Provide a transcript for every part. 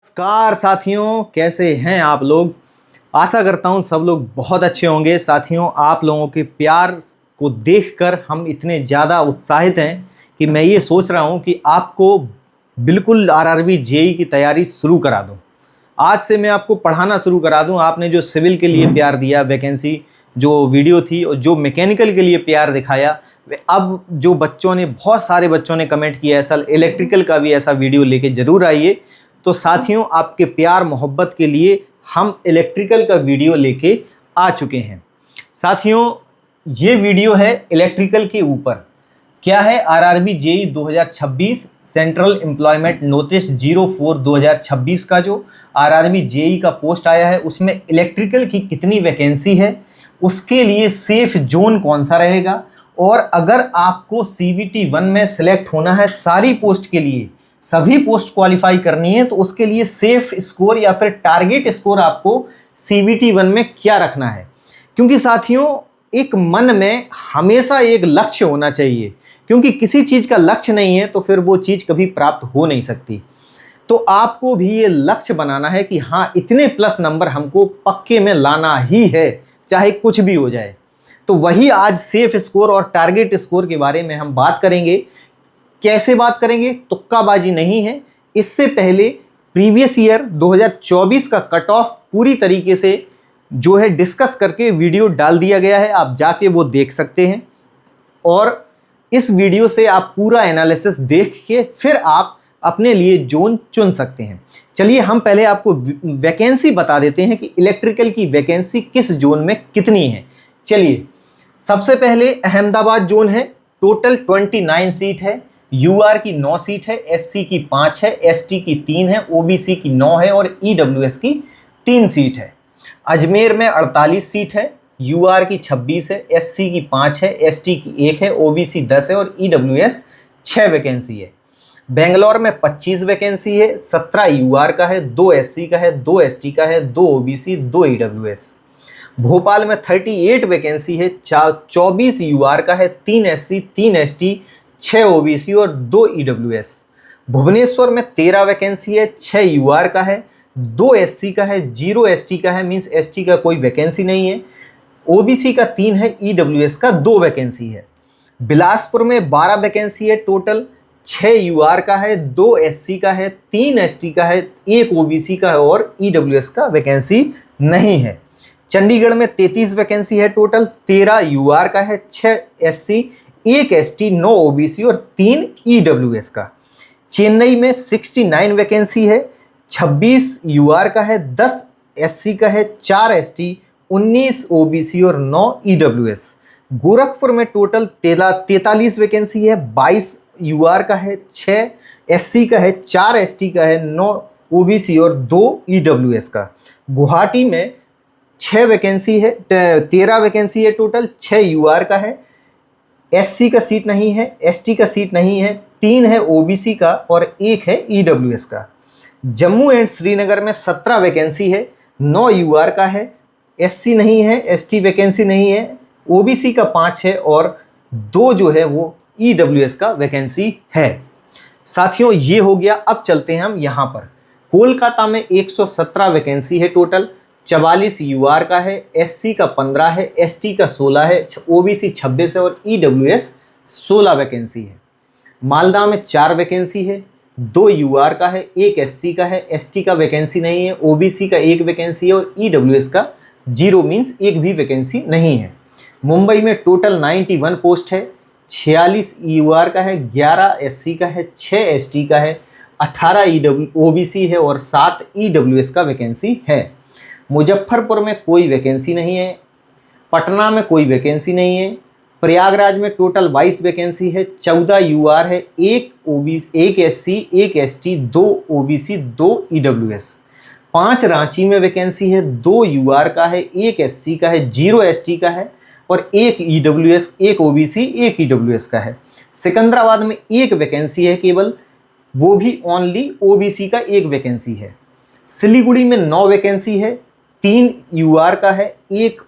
नमस्कार साथियों, कैसे हैं आप लोग। आशा करता हूं सब लोग बहुत अच्छे होंगे। साथियों, आप लोगों के प्यार को देखकर हम इतने ज़्यादा उत्साहित हैं कि मैं ये सोच रहा हूं कि आपको बिल्कुल आरआरबी जेईई की तैयारी शुरू करा दूं। आज से मैं आपको पढ़ाना शुरू करा दूं। आपने जो सिविल के लिए प्यार दिया, वैकेंसी जो वीडियो थी और जो मैकेनिकल के लिए प्यार दिखाया, अब जो बच्चों ने, बहुत सारे बच्चों ने कमेंट किया है सर इलेक्ट्रिकल का भी ऐसा वीडियो लेके ज़रूर आइए। तो साथियों, आपके प्यार मोहब्बत के लिए हम इलेक्ट्रिकल का वीडियो लेके आ चुके हैं। साथियों, ये वीडियो है इलेक्ट्रिकल के ऊपर। क्या है? RRB JEE 2026 central employment notice 04 2026 का जो आरआरबी जेईई का पोस्ट आया है, उसमें इलेक्ट्रिकल की कितनी वैकेंसी है, उसके लिए सेफ जोन कौन सा रहेगा, और अगर आपको CVT 1 में सिलेक्ट होना है सारी पोस्ट के लिए, सभी पोस्ट क्वालिफाई करनी है, तो उसके लिए सेफ स्कोर या फिर टारगेट स्कोर आपको CVT 1 में क्या रखना है। क्योंकि साथियों, एक मन में हमेशा एक लक्ष्य होना चाहिए, क्योंकि किसी चीज़ का लक्ष्य नहीं है तो फिर वो चीज़ कभी प्राप्त हो नहीं सकती। तो आपको भी ये लक्ष्य बनाना है कि हाँ, इतने प्लस नंबर हमको पक्के में लाना ही है, चाहे कुछ भी हो जाए। तो वही आज सेफ स्कोर और टारगेट स्कोर के बारे में हम बात करेंगे। कैसे बात करेंगे? तुक्काबाजी नहीं है। इससे पहले प्रीवियस ईयर 2024 का कट ऑफ पूरी तरीके से जो है डिस्कस करके वीडियो डाल दिया गया है, आप जाके वो देख सकते हैं। और इस वीडियो से आप पूरा एनालिसिस देख के फिर आप अपने लिए जोन चुन सकते हैं। चलिए हम पहले आपको वैकेंसी बता देते हैं कि इलेक्ट्रिकल की वैकेंसी किस जोन में कितनी है। चलिए, सबसे पहले अहमदाबाद जोन है, टोटल 29 सीट है। यूआर की 9 सीट है, एससी की 5 है, एसटी की 3 है, ओबीसी की 9 है और ईडब्ल्यूएस की 3 सीट है। अजमेर में 48 सीट है, यूआर की 26 है, एससी की 5 है, एसटी की 1 है, ओबीसी 10 है और ईडब्ल्यूएस 6 वैकेंसी है। बेंगलोर में 25 वैकेंसी है, 17 यूआर का है, 2 एससी का है, 2 एसटी का है, 2 ओबीसी, 2 ईडब्ल्यूएस। भोपाल में 38 वैकेंसी है, 24 यूआर का है, 3 एससी, 3 एसटी, 6 ओबीसी और 2 ईडब्ल्यूएस। भुवनेश्वर में 13 वैकेंसी है, 6 यूआर का है, 2 एससी का है, 0 एसटी का है, मींस एसटी का कोई वैकेंसी नहीं है। ओबीसी का 3 है, ईडब्ल्यूएस का 2 वैकेंसी है। बिलासपुर में 12 वैकेंसी है टोटल, 6 यूआर का है, 2 एससी का है, 3 एसटी का है, 1 ओबीसी का है और ईडब्ल्यूएस का वैकेंसी नहीं है। चंडीगढ़ में 33 वैकेंसी है टोटल, 13 यूआर का है, 6 एससी, 1 एसटी, 9 ओबीसी और 3 ईडब्ल्यूएस का। चेन्नई में 69 वैकेंसी है, 26 यूआर का है, 10 एससी का है, 4 एसटी, 19 ओबीसी और 9 ईडब्ल्यूएस। गोरखपुर में टोटल 43 वैकेंसी है, 22 यूआर का है, 6 एससी का है, 4 एसटी का है, 9 ओबीसी और 2 ईडब्ल्यूएस का। गुवाहाटी में 6 वैकेंसी है, 13 वैकेंसी है टोटल, 6 यूआर का है, एससी का सीट नहीं है, एसटी का सीट नहीं है, 3 है ओबीसी का और 1 है ईडब्ल्यूएस का। जम्मू एंड श्रीनगर में 17 वैकेंसी है, 9 यूआर का है, एससी नहीं है, एसटी वैकेंसी नहीं है, ओबीसी का 5 है और 2 जो है वो ईडब्ल्यूएस का वैकेंसी है। साथियों, ये हो गया। अब चलते हैं हम यहाँ पर। कोलकाता में 117 वैकेंसी है टोटल, 44 यूआर का है, एससी का 15 है, एसटी का 16 है, ओबीसी 26 है और ईडब्ल्यूएस 16 वैकेंसी है। मालदा में 4 वैकेंसी है, 2 यूआर का है, 1 एससी का है, एसटी का वैकेंसी नहीं है, ओबीसी का 1 वैकेंसी है और ईडब्ल्यूएस का 0 मीन्स 1 भी वैकेंसी नहीं है। मुंबई में टोटल 91 पोस्ट है, 46 यूआर का है, 11 एससी का है, 6 एसटी का है, 18 ओबीसी है और 7 ईडब्ल्यूएस का वैकेंसी है। मुजफ्फरपुर में कोई वैकेंसी नहीं है, पटना में कोई वैकेंसी नहीं है, प्रयागराज में टोटल 22 वैकेंसी है, 14 यूआर है, 1 OBC, 1 SC, 1 ST, 2 OBC, 2 EWS. 5 Ranchi में वैकेंसी है, 2 यूआर का है, 1 एससी का है, 0 एसटी का है और 1 ईडब्ल्यूएस, 1 ओबीसी, 1 ईडब्ल्यूएस का है। सिकंदराबाद में 1 वैकेंसी है केवल, वो भी ओनली ओबीसी का 1 वैकेंसी है। सिलीगुड़ी में 9 वैकेंसी है, 3 यूआर का है, 1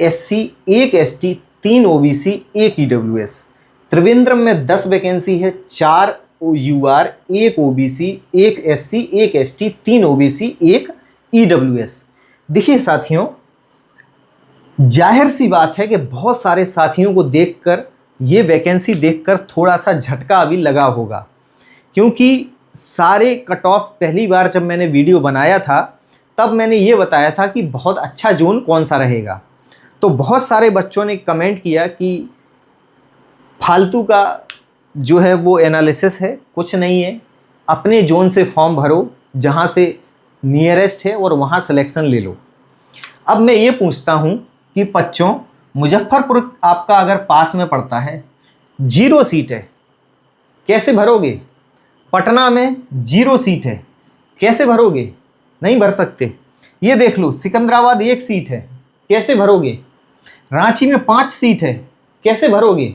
SC, 1 ST, 3 OBC, 1 EWS. Trivandrum में 10 वैकेंसी है, 4 यूआर, एक ओबीसी, एक एससी, एक एसटी, 3 ओबीसी, एक ईडब्ल्यूएस। देखिए साथियों, जाहिर सी बात है कि बहुत सारे साथियों को देखकर, ये वैकेंसी देखकर थोड़ा सा झटका अभी लगा होगा, क्योंकि सारे कट ऑफ पहली बार जब मैंने वीडियो बनाया था तब मैंने ये बताया था कि बहुत अच्छा जोन कौन सा रहेगा। तो बहुत सारे बच्चों ने कमेंट किया कि फालतू का जो है वो एनालिसिस है, कुछ नहीं है, अपने जोन से फॉर्म भरो जहाँ से नियरेस्ट है और वहाँ सिलेक्शन ले लो। अब मैं ये पूछता हूँ कि बच्चों, मुजफ्फरपुर आपका अगर पास में पड़ता है, 0 सीट है, कैसे भरोगे? पटना में 0 सीट है, कैसे भरोगे? नहीं भर सकते। ये देख लो, सिकंदराबाद 1 सीट है, कैसे भरोगे? रांची में 5 सीट है, कैसे भरोगे?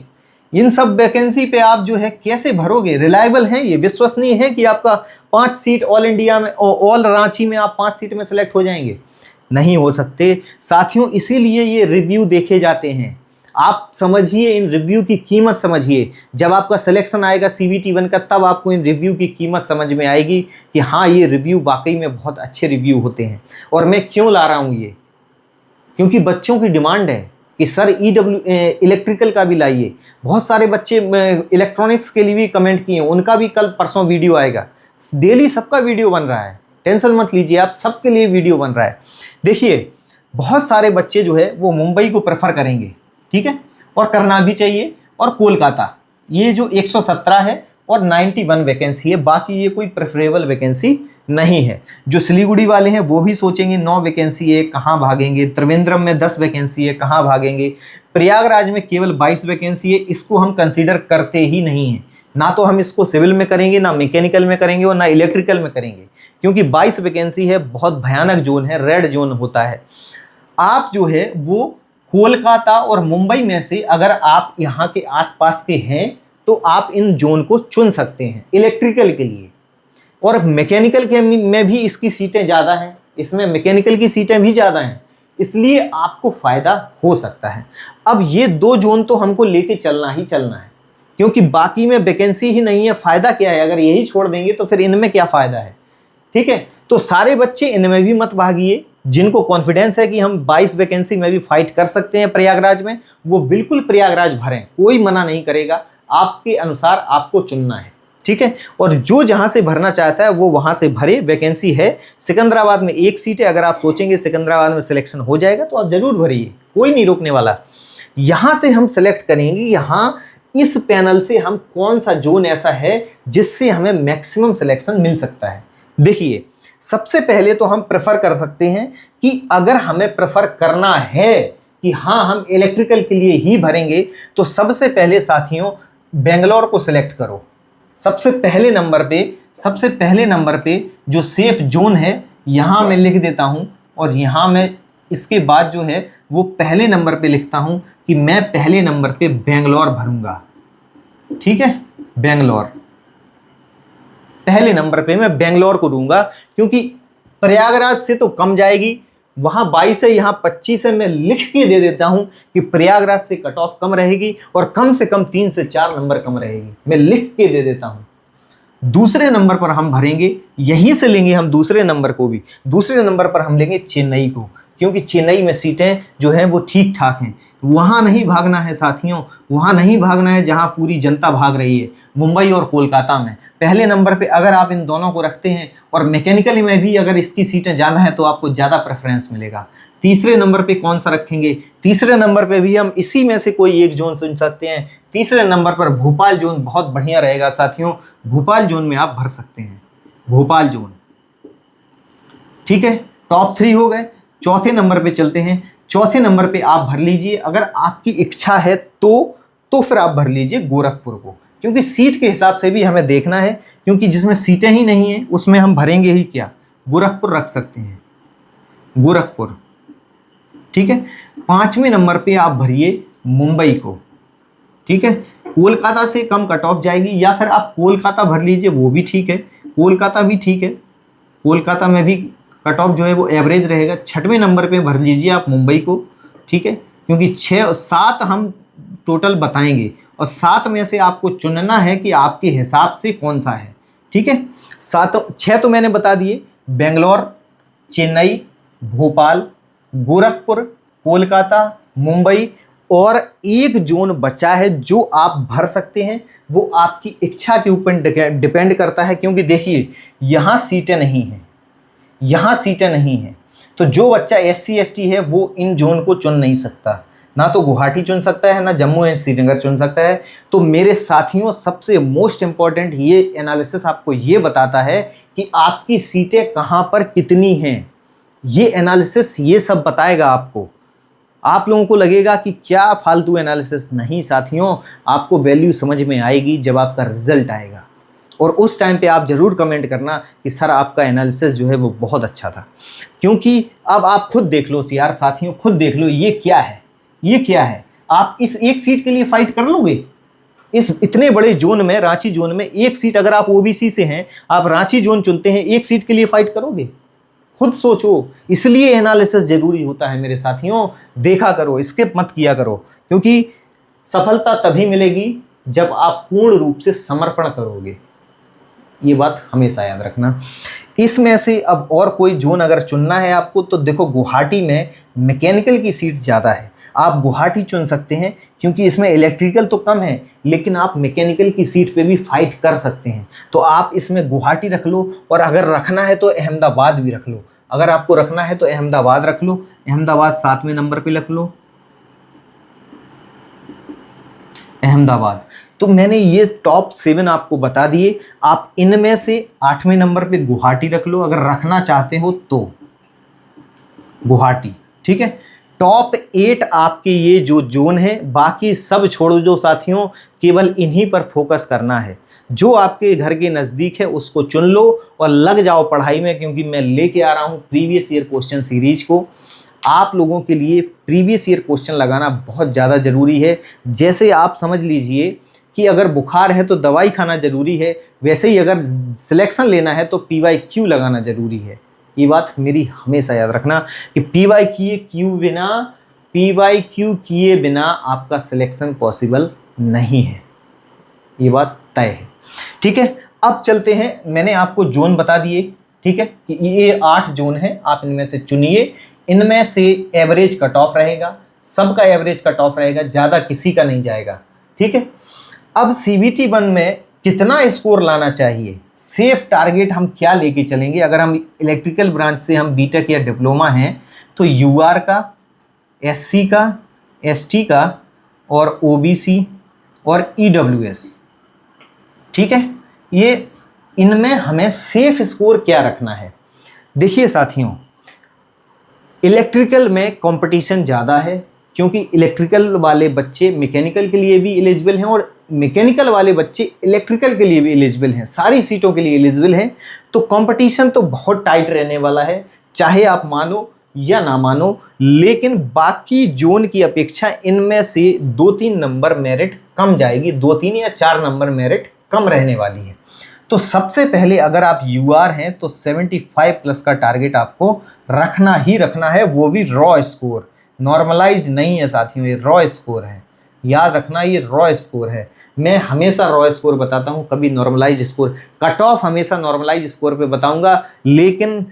इन सब वैकेंसी पे आप जो है कैसे भरोगे? रिलायबल है ये? विश्वसनीय है कि आपका 5 सीट ऑल इंडिया में, ऑल रांची में आप 5 सीट में सेलेक्ट हो जाएंगे? नहीं हो सकते साथियों। इसीलिए ये रिव्यू देखे जाते हैं। आप समझिए, इन रिव्यू की कीमत समझिए। जब आपका सिलेक्शन आएगा CVT 1 का, तब आपको इन रिव्यू की कीमत समझ में आएगी कि हाँ, ये रिव्यू वाकई में बहुत अच्छे रिव्यू होते हैं। और मैं क्यों ला रहा हूँ ये? क्योंकि बच्चों की डिमांड है कि सर इलेक्ट्रिकल का भी लाइए। बहुत सारे बच्चे इलेक्ट्रॉनिक्स के लिए भी कमेंट किए, उनका भी कल परसों वीडियो आएगा। डेली सबका वीडियो बन रहा है, टेंशन मत लीजिए आप, सबके लिए वीडियो बन रहा है। देखिए, बहुत सारे बच्चे जो है वो मुंबई को प्रेफर करेंगे, ठीक है, और करना भी चाहिए। और कोलकाता, ये जो 117 है और 91 वैकेंसी है, बाकी ये कोई प्रेफरेबल वैकेंसी नहीं है। जो सिलीगुड़ी वाले हैं वो भी सोचेंगे 9 वैकेंसी है, कहाँ भागेंगे। त्रिवेंद्रम में 10 वैकेंसी है, कहाँ भागेंगे। प्रयागराज में केवल 22 वैकेंसी है, इसको हम कंसीडर करते ही नहीं हैं। ना तो हम इसको सिविल में करेंगे, ना मैकेनिकल में करेंगे और ना इलेक्ट्रिकल में करेंगे, क्योंकि 22 वैकेंसी है, बहुत भयानक जोन है, रेड जोन होता है। आप जो है वो कोलकाता और मुंबई में से अगर आप यहाँ के आसपास के हैं तो आप इन जोन को चुन सकते हैं इलेक्ट्रिकल के लिए। और मैकेनिकल के में भी इसकी सीटें ज़्यादा हैं, इसमें मैकेनिकल की सीटें भी ज़्यादा हैं, इसलिए आपको फ़ायदा हो सकता है। अब ये 2 जोन तो हमको लेके चलना ही चलना है, क्योंकि बाकी में वैकेंसी ही नहीं है। फ़ायदा क्या है? अगर यही छोड़ देंगे तो फिर इनमें क्या फ़ायदा है? ठीक है, तो सारे बच्चे इनमें भी मत भागिए। जिनको कॉन्फिडेंस है कि हम 22 वैकेंसी में भी फाइट कर सकते हैं प्रयागराज में, वो बिल्कुल प्रयागराज भरें, कोई मना नहीं करेगा। आपके अनुसार आपको चुनना है, ठीक है। और जो जहां से भरना चाहता है वो वहां से भरे। वैकेंसी है सिकंदराबाद में 1 सीट है। अगर आप सोचेंगे सिकंदराबाद में सिलेक्शन हो जाएगा तो आप जरूर भरिए, कोई नहीं रोकने वाला। यहां से हम सेलेक्ट करेंगे, यहाँ इस पैनल से हम कौन सा जोन ऐसा है जिससे हमें मैक्सिमम सिलेक्शन मिल सकता है। देखिए, सबसे पहले तो हम प्रेफर कर सकते हैं कि अगर हमें प्रेफर करना है कि हाँ हम इलेक्ट्रिकल के लिए ही भरेंगे, तो सबसे पहले साथियों बेंगलोर को सिलेक्ट करो। सबसे पहले नंबर पे जो सेफ जोन है यहाँ मैं लिख देता हूँ, और यहाँ मैं इसके बाद जो है वो पहले नंबर पे लिखता हूँ कि मैं पहले नंबर पे बेंगलोर भरूंगा, ठीक है। बेंगलोर पहले नंबर पे मैं बेंगलोर को दूंगा, क्योंकि प्रयागराज से तो कम जाएगी, वहां 22 है, यहाँ 25 है। मैं लिख के दे देता हूं कि प्रयागराज से कट ऑफ कम रहेगी और कम से कम 3 से 4 नंबर कम रहेगी, मैं लिख के दे देता हूं। दूसरे नंबर पर हम भरेंगे, यहीं से लेंगे हम दूसरे नंबर को भी। दूसरे नंबर पर हम लेंगे चेन्नई को, क्योंकि चेन्नई में सीटें जो हैं वो ठीक ठाक हैं। वहाँ नहीं भागना है साथियों, वहाँ नहीं भागना है जहाँ पूरी जनता भाग रही है, मुंबई और कोलकाता में। पहले नंबर पे अगर आप इन दोनों को रखते हैं और मैकेनिकली में भी अगर इसकी सीटें ज़्यादा हैं तो आपको ज़्यादा प्रेफरेंस मिलेगा। तीसरे नंबर पे कौन सा रखेंगे? तीसरे नंबर पे भी हम इसी में से कोई एक जोन चुन सकते हैं। तीसरे नंबर पर भोपाल जोन बहुत बढ़िया रहेगा साथियों, भोपाल जोन में आप भर सकते हैं, भोपाल जोन, ठीक है। टॉप 3 हो गए। चौथे नंबर पे चलते हैं। चौथे नंबर पे आप भर लीजिए, अगर आपकी इच्छा है तो फिर आप भर लीजिए गोरखपुर को, क्योंकि सीट के हिसाब से भी हमें देखना है, क्योंकि जिसमें सीटें ही नहीं हैं उसमें हम भरेंगे ही क्या। गोरखपुर रख सकते हैं, गोरखपुर, ठीक है। 5वें नंबर पे आप भरिए मुंबई को, ठीक है। कोलकाता से कम कट ऑफ जाएगी, या फिर आप कोलकाता भर लीजिए, वो भी ठीक है, कोलकाता भी ठीक है। कोलकाता में भी कट ऑफ जो है वो एवरेज रहेगा। 6वें नंबर पे भर लीजिए आप मुंबई को, ठीक है, क्योंकि 6 7 हम टोटल बताएंगे और 7 में से आपको चुनना है कि आपके हिसाब से कौन सा है। ठीक है, 6 तो मैंने बता दिए, बेंगलोर, चेन्नई, भोपाल, गोरखपुर, कोलकाता, मुंबई, और एक जोन बचा है जो आप भर सकते हैं, वो आपकी इच्छा के ऊपर डिपेंड करता है, क्योंकि देखिए यहाँ सीटें नहीं हैं, यहाँ सीटें नहीं हैं, तो जो बच्चा SC ST है वो इन जोन को चुन नहीं सकता, ना तो गुवाहाटी चुन सकता है, ना जम्मू एंड श्रीनगर चुन सकता है। तो मेरे साथियों, सबसे मोस्ट इंपॉर्टेंट ये एनालिसिस आपको ये बताता है कि आपकी सीटें कहाँ पर कितनी हैं। ये एनालिसिस ये सब बताएगा आपको। आप लोगों को लगेगा कि क्या फालतू एनालिसिस, नहीं साथियों, आपको वैल्यू समझ में आएगी जब आपका रिजल्ट आएगा, और उस टाइम पे आप ज़रूर कमेंट करना कि सर आपका एनालिसिस जो है वो बहुत अच्छा था। क्योंकि अब आप खुद देख लो यार साथियों, खुद देख लो ये क्या है, ये क्या है। आप इस एक सीट के लिए फाइट कर लोगे? इस इतने बड़े जोन में, रांची जोन में एक सीट, अगर आप OBC से हैं, आप रांची जोन चुनते हैं, एक सीट के लिए फाइट करोगे? खुद सोचो। इसलिए एनालिसिस जरूरी होता है मेरे साथियों, देखा करो, स्किप मत किया करो, क्योंकि सफलता तभी मिलेगी जब आप पूर्ण रूप से समर्पण करोगे। ये बात हमेशा याद रखना। इसमें से अब और कोई जोन अगर चुनना है आपको, तो देखो गुवाहाटी में मैकेनिकल की सीट ज़्यादा है, आप गुवाहाटी चुन सकते हैं, क्योंकि इसमें इलेक्ट्रिकल तो कम है, लेकिन आप मैकेनिकल की सीट पे भी फाइट कर सकते हैं। तो आप इसमें गुवाहाटी रख लो, और अगर रखना है तो अहमदाबाद भी रख लो। अगर आपको रखना है तो अहमदाबाद रख लो, अहमदाबाद 7वें नंबर पे रख लो, अहमदाबाद। तो मैंने ये टॉप 7 आपको बता दिए, आप इनमें से 8वें नंबर पे गुवाहाटी रख लो अगर रखना चाहते हो तो, गुवाहाटी। ठीक है, टॉप 8 आपके ये जो जोन है, बाकी सब छोड़ो जो साथियों, केवल इन्हीं पर फोकस करना है। जो आपके घर के नज़दीक है उसको चुन लो और लग जाओ पढ़ाई में, क्योंकि मैं लेके आ रहा हूँ प्रीवियस ईयर क्वेश्चन सीरीज को। आप लोगों के लिए प्रीवियस ईयर क्वेश्चन लगाना बहुत ज़्यादा ज़रूरी है। जैसे आप समझ लीजिए कि अगर बुखार है तो दवाई खाना ज़रूरी है, वैसे ही अगर सिलेक्शन लेना है तो PYQ लगाना ज़रूरी है। ये बात मेरी हमेशा याद रखना कि PYQ किए बिना आपका सिलेक्शन पॉसिबल नहीं है, ये बात तय है। ठीक है, अब चलते हैं, मैंने आपको जोन बता दिए। ठीक है, कि ये 8 जोन है, आप इनमें से चुनिए, इनमें से एवरेज कट ऑफ रहेगा, सबका एवरेज कट ऑफ रहेगा, ज़्यादा किसी का नहीं जाएगा। ठीक है, अब CBT 1 में कितना स्कोर लाना चाहिए, सेफ टारगेट हम क्या लेके चलेंगे। अगर हम इलेक्ट्रिकल ब्रांच से हम बीटेक या डिप्लोमा हैं, तो UR का, SC का, ST का, और OBC और EWS। ठीक है, ये इनमें हमें सेफ स्कोर क्या रखना है। देखिए साथियों, इलेक्ट्रिकल में कंपटीशन ज़्यादा है, क्योंकि इलेक्ट्रिकल वाले बच्चे मैकेनिकल के लिए भी एलिजिबल हैं, और मैकेनिकल वाले बच्चे इलेक्ट्रिकल के लिए भी एलिजिबल हैं, सारी सीटों के लिए एलिजिबल हैं। तो कंपटीशन तो बहुत टाइट रहने वाला है, चाहे आप मानो या ना मानो। लेकिन बाकी जोन की अपेक्षा इनमें से 2-3 नंबर मेरिट कम जाएगी, 2-3 या 4 नंबर मेरिट कम रहने वाली है। तो सबसे पहले अगर आप UR हैं तो 75+ का टारगेट आपको रखना ही रखना है, वो भी रॉ स्कोर, नॉर्मलाइज्ड नहीं है साथियों, ये रॉ स्कोर है, याद रखना, ये रॉ स्कोर है। मैं हमेशा रॉ स्कोर बताता हूँ, कभी नॉर्मलाइज्ड स्कोर। कट ऑफ हमेशा नॉर्मलाइज्ड स्कोर पे बताऊंगा, लेकिन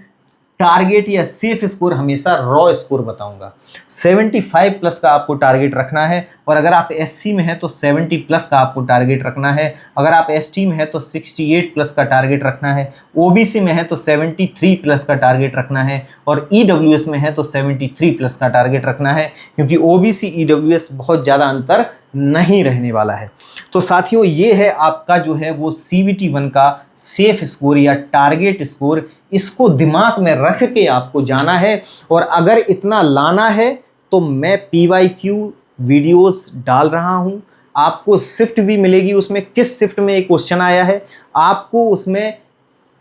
टारगेट या सेफ स्कोर हमेशा रॉ स्कोर बताऊंगा। 75+ का आपको टारगेट रखना है, और अगर आप SC में हैं तो 70+ का आपको टारगेट रखना है, अगर आप ST में है तो 68+ का टारगेट रखना है, OBC में है तो 73+ का टारगेट रखना है, और EWS में है तो 73+ का टारगेट रखना है, क्योंकि OBC EWS बहुत ज़्यादा अंतर नहीं रहने वाला है। तो साथियों, ये है आपका जो है वो CBT 1 का सेफ स्कोर या टारगेट स्कोर। इसको दिमाग में रख के आपको जाना है, और अगर इतना लाना है तो मैं PYQ वीडियोस डाल रहा हूँ, आपको शिफ्ट भी मिलेगी, उसमें किस शिफ्ट में एक क्वेश्चन आया है, आपको उसमें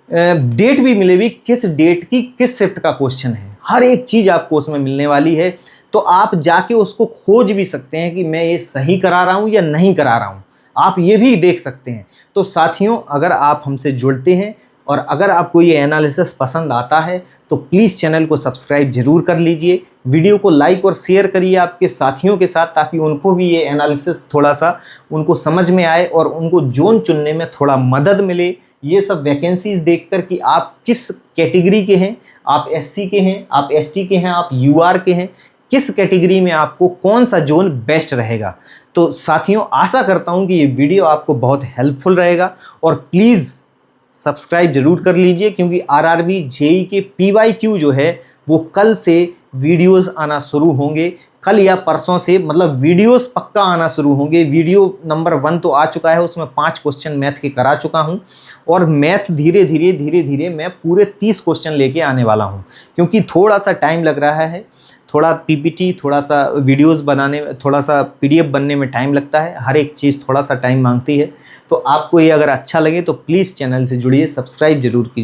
डेट भी मिलेगी, किस डेट की किस शिफ्ट का क्वेश्चन है, हर एक चीज़ आपको उसमें मिलने वाली है। तो आप जाके उसको खोज भी सकते हैं कि मैं ये सही करा रहा हूँ या नहीं करा रहा हूँ, आप ये भी देख सकते हैं। तो साथियों, अगर आप हमसे जुड़ते हैं और अगर आपको ये एनालिसिस पसंद आता है तो प्लीज़ चैनल को सब्सक्राइब जरूर कर लीजिए, वीडियो को लाइक और शेयर करिए आपके साथियों के साथ, ताकि उनको भी ये एनालिसिस थोड़ा सा उनको समझ में आए और उनको जोन चुनने में थोड़ा मदद मिले। ये सब वैकेंसीज देखकर कि आप किस कैटेगरी के हैं, आप एससी के हैं, आप एसटी के हैं, आप यूआर के हैं, किस कैटेगरी में आपको कौन सा जोन बेस्ट रहेगा। तो साथियों, आशा करता हूँ कि ये वीडियो आपको बहुत हेल्पफुल रहेगा और प्लीज़ सब्सक्राइब जरूर कर लीजिए, क्योंकि आरआरबी जेई के पीवाईक्यू जो है वो कल से वीडियोस आना शुरू होंगे। कल या परसों से मतलब वीडियोस पक्का आना शुरू होंगे। वीडियो नंबर 1 तो आ चुका है, उसमें 5 क्वेश्चन मैथ के करा चुका हूं और मैथ धीरे धीरे मैं पूरे 30 क्वेश्चन लेके आने वाला हूं, क्योंकि थोड़ा सा टाइम लग रहा है, थोड़ा पीपीटी, थोड़ा सा वीडियोस बनाने में, थोड़ा सा पीडीएफ बनने में टाइम लगता है, हर एक चीज़ थोड़ा सा टाइम मांगती है। तो आपको ये अगर अच्छा लगे तो प्लीज़ चैनल से जुड़िए, सब्सक्राइब जरूर कीजिए।